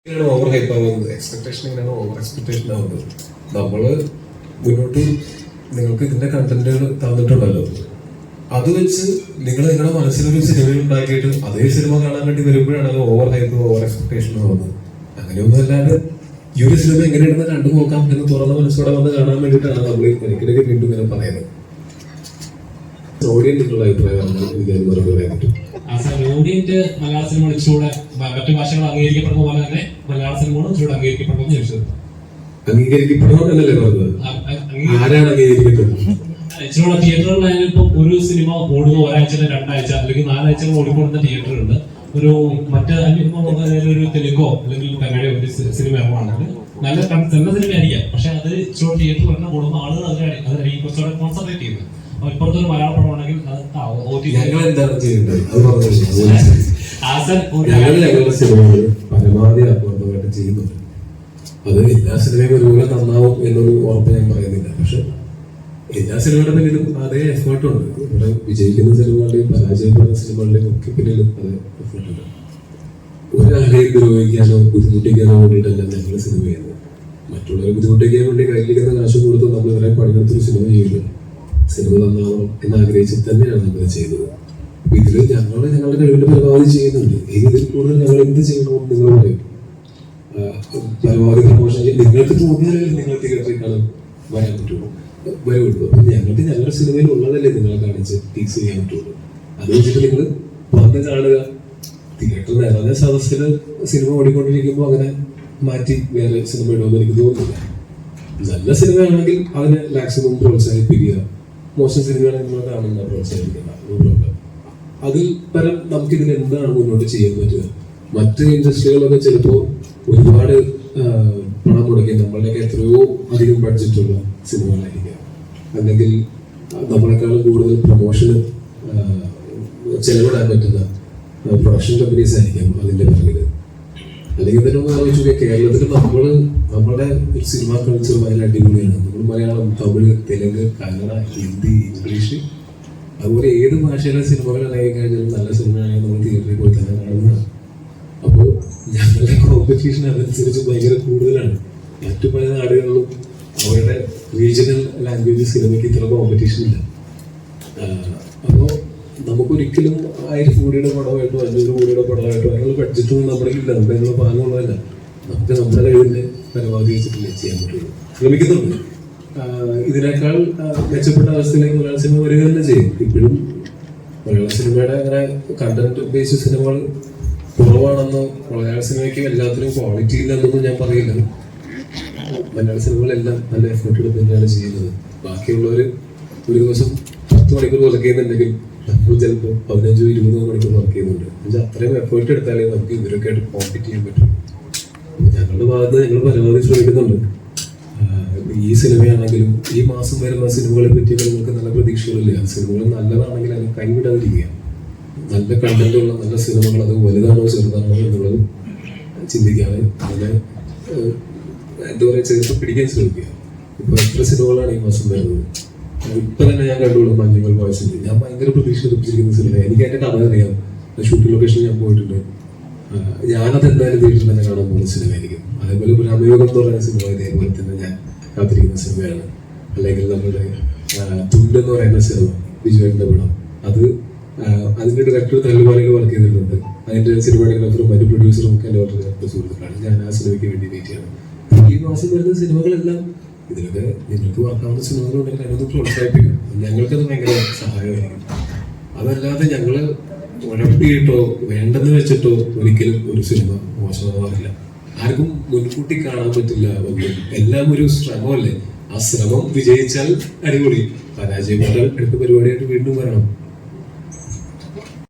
Over hype ആവുന്നത്, expectation എങ്ങനെയാണ് over expectation ആവുന്നത്. നമ്മള് മുന്നോട്ട് നിങ്ങൾക്ക് ഇതിന്റെ കണ്ടന്റുകൾ തന്നിട്ടുണ്ടല്ലോ, അത് വെച്ച് നിങ്ങൾ നിങ്ങളുടെ മനസ്സിലൊരു സിനിമ ഉണ്ടാക്കിയിട്ട് അതേ സിനിമ കാണാൻ വേണ്ടി വരുമ്പോഴാണ് അത് ഓവർ ഹൈപ്പ് ഓവർ എക്സ്പെക്ടേഷൻ ആവുന്നത്. അങ്ങനെയൊന്നും അല്ലാതെ ഈ ഒരു സിനിമ എങ്ങനെയാണെന്ന് കണ്ടു നോക്കാം എന്ന് തുറന്ന മനസ്സോടെ വന്ന് കാണാൻ വേണ്ടിയിട്ടാണ് നമ്മൾ എനിക്കിടയ്ക്ക് വീണ്ടും ഇങ്ങനെ പറയുന്നത്. ഓഡിയൻസ് നിങ്ങളുടെ അഭിപ്രായമാണ് പറയാൻ പറ്റും. ഓഡിയന്റ് മലയാള സിനിമ ഇച്ചിരൂടെ മറ്റു ഭാഷകൾ അംഗീകരിക്കപ്പെടുന്ന പോലെ തന്നെ മലയാള സിനിമകളും ഇച്ചിരൂടെ അംഗീകരിക്കപ്പെടുമെന്ന് ചോദിച്ചത്. അംഗീകരിക്കപ്പെടുമെന്നല്ലേ പറഞ്ഞത്? ആരാണ് അംഗീകരിക്കപ്പെടുന്നത്? ഇച്ചിരൂടെ തിയേറ്ററുകളിലായാലും ഇപ്പൊ ഒരു സിനിമ ഓടുന്ന ഒരാഴ്ച, രണ്ടാഴ്ച അല്ലെങ്കിൽ 4 ആഴ്ചകൾ ഓടിക്കൊടുന്ന തിയേറ്ററുണ്ട്. ഒരു ഒരു തെലുങ്കോ അല്ലെങ്കിൽ കന്നഡയോ ഒരു സിനിമ ഇറങ്ങുവാണെങ്കിൽ നല്ല സിനിമ ആയിരിക്കാം, പക്ഷെ അത് ഇച്ചിരൂടെ തിയേറ്റർ പറഞ്ഞ കൂടുമ്പോൾ ആളുകൾ അതിനായിരിക്കും കുറച്ചുകൂടെ കോൺസെൻട്രേറ്റ് ചെയ്യുന്നത്. ഇപ്പുറത്തൊരു മലയാള പടമാണെങ്കിൽ ഞങ്ങളുടെ സിനിമകൾ പരമാവധി അപൂർവമായിട്ട് ചെയ്യുന്നുണ്ട്. അത് എല്ലാ സിനിമയും ഒരുപോലെ നന്നാവും എന്നൊരു ഉറപ്പ് ഞാൻ പറയുന്നില്ല, പക്ഷെ എല്ലാ സിനിമയുടെ പിന്നിലും അതേ എഫേർട്ടുണ്ട്. ഇവിടെ വിജയിക്കുന്ന സിനിമകളുടെയും പരാജയപ്പെടുന്ന സിനിമകളുടെയും ഒക്കെ പിന്നിലും അതേ എഫേർട്ടുണ്ട്. ഒരാളെയും ദ്രോഹിക്കാനോ ബുദ്ധിമുട്ടിക്കാനോ വേണ്ടിയിട്ടല്ല ഞങ്ങൾ സിനിമ ചെയ്യുന്നത്. മറ്റുള്ളവരെ ബുദ്ധിമുട്ടിക്കാൻ വേണ്ടി കയ്യിലിരിക്കുന്ന കാശ് കൊടുത്ത് നമ്മൾ ഇവരെ പണിയെടുത്തൊരു സിനിമ ചെയ്യില്ല. സിനിമ നന്നാവണം എന്നാഗ്രഹിച്ചിട്ട് തന്നെയാണ് നമ്മൾ ചെയ്തത്. ഇതിൽ ഞങ്ങളുടെ കഴിവിന്റെ പരമാവധി ചെയ്യുന്നുണ്ട്. ഇതിൽ കൂടുതൽ ഞങ്ങൾ എന്ത് ചെയ്യണമെന്ന് നിങ്ങൾ പറയും. പരമാവധി പ്രമോഷൻ നിങ്ങൾക്ക് തോന്നിയാലും നിങ്ങൾ തിയേറ്ററിൽ കാണാൻ വരാൻ പറ്റുള്ളൂ, വരുള്ളൂ. അപ്പൊ ഞങ്ങളുടെ സിനിമയിൽ ഉള്ളതല്ലേ നിങ്ങളെ കാണിച്ച് ഫിക്സ് ചെയ്യാൻ പറ്റുള്ളൂ. അത് വെച്ചിട്ട് നിങ്ങൾ വന്ന് കാണുക. തിയേറ്ററിൽ നിറഞ്ഞ സദസ്സില് സിനിമ ഓടിക്കൊണ്ടിരിക്കുമ്പോൾ അങ്ങനെ മാറ്റി വേറെ സിനിമ ഇടുമെന്ന് എനിക്ക് തോന്നുന്നില്ല. നല്ല സിനിമയാണെങ്കിൽ അതിനെ മാക്സിമം പ്രോത്സാഹിപ്പിക്കുക, മോശം സിനിമയാണെങ്കിൽ നിങ്ങൾ കാണുന്ന പ്രോത്സാഹിപ്പിക്കുക. അതിൽ പരം നമുക്കിതിൽ എന്താണ് മുന്നോട്ട് ചെയ്യാൻ പറ്റുക? മറ്റ് ഇൻഡസ്ട്രികളൊക്കെ ചിലപ്പോൾ ഒരുപാട് പണം മുടക്കി നമ്മളുടെയൊക്കെ എത്രയോ അധികം ബഡ്ജറ്റുള്ള സിനിമകളായിരിക്കാം, അല്ലെങ്കിൽ നമ്മളെക്കാളും കൂടുതൽ പ്രൊമോഷന് ചെലവിടാൻ പറ്റുന്ന പ്രൊഡക്ഷൻ കമ്പനീസ് ആയിരിക്കാം അതിന്റെ പിറകില്. അല്ലെങ്കിൽ തന്നെ ഒന്ന് ആലോചിച്ചു, കേരളത്തിൽ നമ്മുടെ ഒരു സിനിമ കൾച്ചർ ഭയങ്കര അടിപൊളിയാണ്. നമ്മൾ മലയാളം, തമിഴ്, തെലുങ്ക്, കന്നഡ, ഹിന്ദി, ഇംഗ്ലീഷ്, അതുപോലെ ഏത് ഭാഷയിലെ സിനിമകൾ ഇറങ്ങി കഴിഞ്ഞാലും നല്ല സിനിമയാണെങ്കിൽ നമ്മൾ തിയേറ്ററിൽ പോയി തന്നെ കാണുന്നതാണ്. അപ്പോൾ ഞങ്ങളുടെ കോമ്പറ്റീഷൻ അതനുസരിച്ച് ഭയങ്കര കൂടുതലാണ്. മറ്റു പല നാടുകളിലും അവരുടെ റീജിയണൽ ലാംഗ്വേജ് സിനിമയ്ക്ക് ഇത്ര കോമ്പറ്റീഷൻ ഇല്ല. അപ്പോൾ നമുക്കൊരിക്കലും 1000 കോടിയുടെ പടമായിട്ടോ 500 കോടിയുടെ പടമായിട്ടോ അതിനുള്ള ബഡ്ജറ്റൊന്നും നമ്മുടെ ഇല്ല, നമ്മുടെ അതിനുള്ള പാങ്ങുള്ളതല്ല. നമുക്ക് നമ്മുടെ കഴിവിന്റെ പരമാവധി വെച്ചിട്ടില്ലേ ചെയ്യാൻ പറ്റുള്ളൂ. ശ്രമിക്കുന്നുണ്ട്. ഇതിനേക്കാൾ മെച്ചപ്പെട്ട അവസ്ഥയിലേക്ക് മലയാള സിനിമ വരിക തന്നെ ചെയ്യും. ഇപ്പോഴും മലയാള സിനിമയുടെ അങ്ങനെ കണ്ടന്റ് ബേസ്ഡ് സിനിമകൾ കുറവാണെന്നോ മലയാള സിനിമയ്ക്ക് എല്ലാത്തിനും ക്വാളിറ്റി ഇല്ലെന്നൊന്നും ഞാൻ പറയില്ല. മലയാള സിനിമകളെല്ലാം നല്ല എഫേർട്ട് എടുത്ത് തന്നെയാണ് ചെയ്യുന്നത്. ബാക്കിയുള്ളവർ ഒരു ദിവസം 10 മണിക്കൂർ വർക്ക് ചെയ്യുന്നുണ്ടെങ്കിൽ നമ്മൾ ചിലപ്പോൾ 15-20 മണിക്കൂർ വർക്ക് ചെയ്യുന്നുണ്ട്. എന്നുവെച്ചാൽ അത്രയും എഫേർട്ട് എടുത്താലേ നമുക്ക് ഇവരൊക്കെ ആയിട്ട് കോമ്പീറ്റ് ചെയ്യാൻ പറ്റും. ഞങ്ങളുടെ ഭാഗത്ത് ഞങ്ങൾ പരമാവധി ശ്രമിക്കുന്നുണ്ട്. ഈ സിനിമയാണെങ്കിലും ഈ മാസം വരുന്ന സിനിമകളെ പറ്റി നിങ്ങൾക്ക് നല്ല പ്രതീക്ഷകളില്ല. സിനിമകൾ നല്ലതാണെങ്കിൽ അതിനെ കൈവിടാതിരിക്കുക. നല്ല കണ്ടന്റുള്ള നല്ല സിനിമകൾ അത് വലുതാണോ ചെറുതാണോ എന്നുള്ളത് ചിന്തിക്കാതെ അതിനെ എന്താ പറയുക ചേർത്ത് പിടിക്കാൻ ശ്രമിക്കുക. ഇപ്പൊ എത്ര സിനിമകളാണ് ഈ മാസം വരുന്നത്? ഇപ്പൊ തന്നെ ഞാൻ കണ്ടുള്ളൂ മഞ്ഞുമൽ ബോയ്സിന്റെ. ഞാൻ ഭയങ്കര പ്രതീക്ഷ ലഭിച്ചിരിക്കുന്ന സിനിമ. എനിക്ക് അതിന്റെ കഥ അറിയാം, ഷൂട്ടിംഗ് ലൊക്കേഷൻ ഞാൻ പോയിട്ടുണ്ട്. ഞാനത് എന്തായാലും തിയേറ്ററിൽ തന്നെ കാണാൻ പോകുന്ന സിനിമയായിരിക്കും. അതേപോലെ ബ്രഹ്മയോഗം എന്ന് പറയുന്ന സിനിമ ഇതേപോലെ തന്നെ ഞാൻ കാത്തിരിക്കുന്ന സിനിമയാണ്. അല്ലെങ്കിൽ നമ്മുടെ തുണ്ട് എന്ന് പറയുന്ന സിനിമ, വിജുവേട്ടന്റെ പടം, അതിന്റെ ഡയറക്ടർ തല്ലുമാലയിൽ വർക്ക് ചെയ്തിട്ടുണ്ട്. അതിന്റെ സിനിമാറ്റോഗ്രാഫറും മറ്റു പ്രൊഡ്യൂസറും ഒക്കെ എൻ്റെ വളരെ സുഹൃത്തുക്കളാണ്. ഞാൻ ആ സിനിമയ്ക്ക് വേണ്ടി വെയിറ്റ് ചെയ്യണം. ഈ മാസം വരുന്ന സിനിമകളെല്ലാം ഇതിലൊക്കെ നിങ്ങൾക്ക് വർക്കാവുന്ന സിനിമകളുണ്ടെങ്കിൽ അതിനൊന്ന് പ്രോത്സാഹിപ്പിക്കും. ഞങ്ങൾക്കത് ഭയങ്കര സഹായമായിരിക്കും. അതല്ലാതെ ഞങ്ങള് ഉഴപ്പിയിട്ടോ വേണ്ടെന്ന് വെച്ചിട്ടോ ഒരിക്കലും ഒരു സിനിമ മോശമാവാറില്ല. ആർക്കും മുൻകൂട്ടി കാണാൻ പറ്റില്ല. എല്ലാം ഒരു ശ്രമമല്ലേ. ആ ശ്രമം വിജയിച്ചാൽ അടിപൊളി, പരാജയപ്പെട്ടാൽ അടുത്ത പരിപാടിയായിട്ട് വീണ്ടും വരണം.